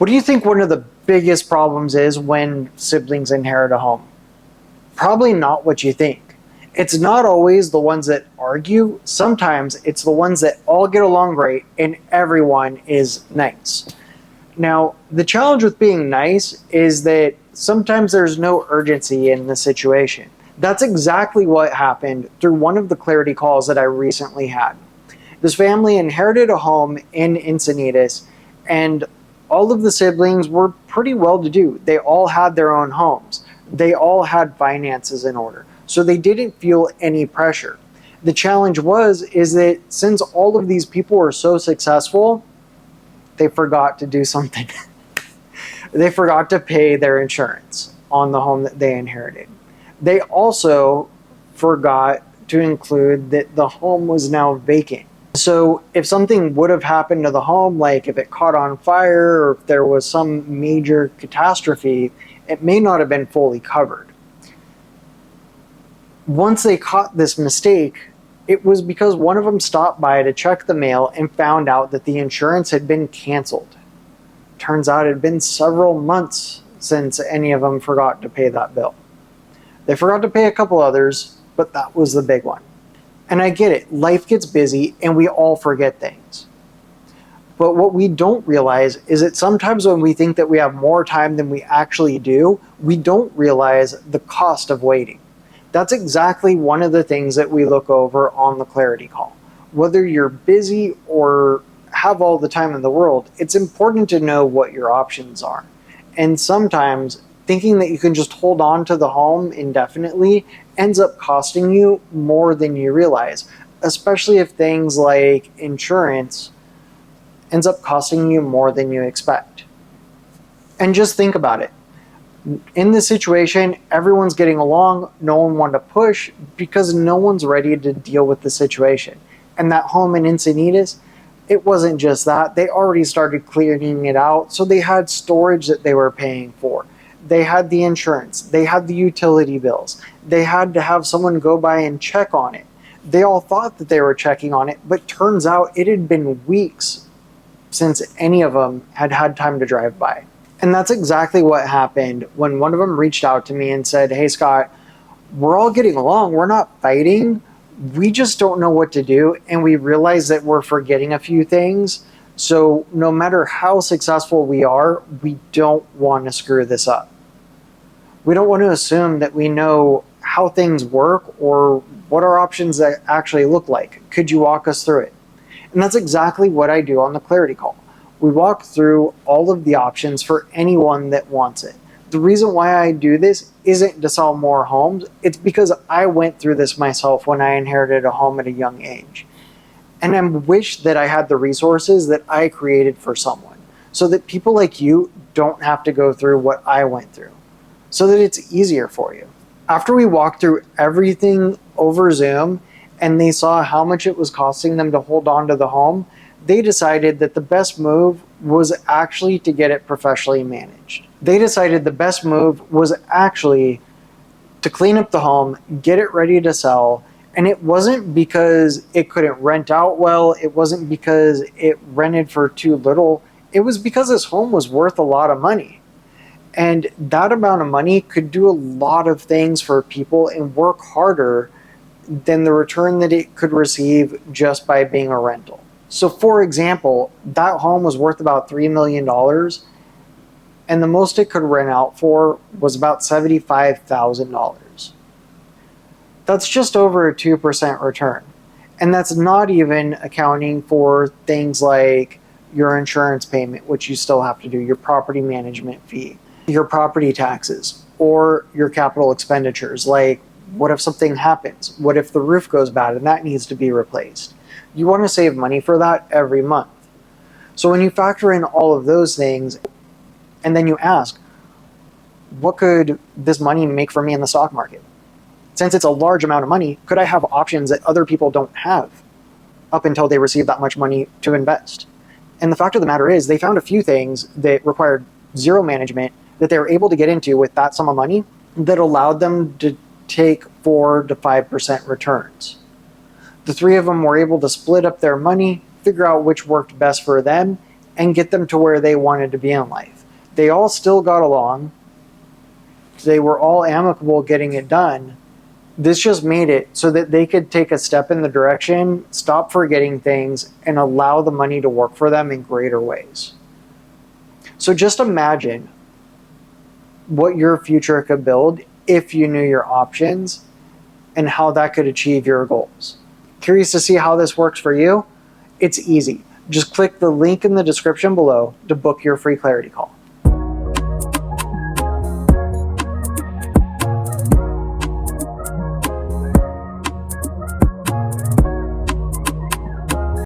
What do you think one of the biggest problems is when siblings inherit a home? Probably not what you think. It's not always the ones that argue. Sometimes it's the ones that all get along great and everyone is nice. Now, the challenge with being nice is that sometimes there's no urgency in the situation. That's exactly what happened through one of the clarity calls that I recently had. This family inherited a home in Encinitas, and all of the siblings were pretty well to do. They all had their own homes. They all had finances in order. So they didn't feel any pressure. The challenge is that since all of these people were so successful, they forgot to do something. They forgot to pay their insurance on the home that they inherited. They also forgot to include that the home was now vacant. So if something would have happened to the home, like if it caught on fire or if there was some major catastrophe, it may not have been fully covered. Once they caught this mistake, it was because one of them stopped by to check the mail and found out that the insurance had been canceled. Turns out it had been several months since any of them forgot to pay that bill. They forgot to pay a couple others, but that was the big one. And I get it, life gets busy and we all forget things. But what we don't realize is that sometimes when we think that we have more time than we actually do, we don't realize the cost of waiting. That's exactly one of the things that we look over on the clarity call. Whether you're busy or have all the time in the world, it's important to know what your options are. And sometimes thinking that you can just hold on to the home indefinitely ends up costing you more than you realize, especially if things like insurance ends up costing you more than you expect. And just think about it. In this situation, everyone's getting along, no one wanted to push because no one's ready to deal with the situation. And that home in Encinitas, it wasn't just that. They already started clearing it out, so they had storage that they were paying for. They had the insurance, they had the utility bills, they had to have someone go by and check on it. They all thought that they were checking on it, but turns out it had been weeks since any of them had had time to drive by. And that's exactly what happened when one of them reached out to me and said, "Hey Scott, we're all getting along, we're not fighting, we just don't know what to do, and we realize that we're forgetting a few things. So no matter how successful we are, we don't want to screw this up. We don't want to assume that we know how things work or what our options actually look like. Could you walk us through it?" And that's exactly what I do on the clarity call. We walk through all of the options for anyone that wants it. The reason why I do this isn't to sell more homes. It's because I went through this myself when I inherited a home at a young age. And I wish that I had the resources that I created for someone so that people like you don't have to go through what I went through, so that it's easier for you. After we walked through everything over Zoom and they saw how much it was costing them to hold on to the home, they decided that the best move was actually to get it professionally managed. They decided the best move was actually to clean up the home, get it ready to sell. And it wasn't because it couldn't rent out well. It wasn't because it rented for too little. It was because this home was worth a lot of money. And that amount of money could do a lot of things for people and work harder than the return that it could receive just by being a rental. So for example, that home was worth about $3 million, and the most it could rent out for was about $75,000. That's just over a 2% return. And that's not even accounting for things like your insurance payment, which you still have to do, your property management fee, your property taxes, or your capital expenditures, like what if something happens? What if the roof goes bad and that needs to be replaced? You want to save money for that every month. So when you factor in all of those things, and then you ask, what could this money make for me in the stock market? Since it's a large amount of money, could I have options that other people don't have up until they receive that much money to invest? And the fact of the matter is, they found a few things that required zero management that they were able to get into with that sum of money that allowed them to take 4 to 5% returns. The three of them were able to split up their money, figure out which worked best for them, and get them to where they wanted to be in life. They all still got along. They were all amicable getting it done. This just made it so that they could take a step in the direction, stop forgetting things, and allow the money to work for them in greater ways. So just imagine what your future could build if you knew your options and how that could achieve your goals. Curious to see how this works for you? It's easy. Just click the link in the description below to book your free clarity call.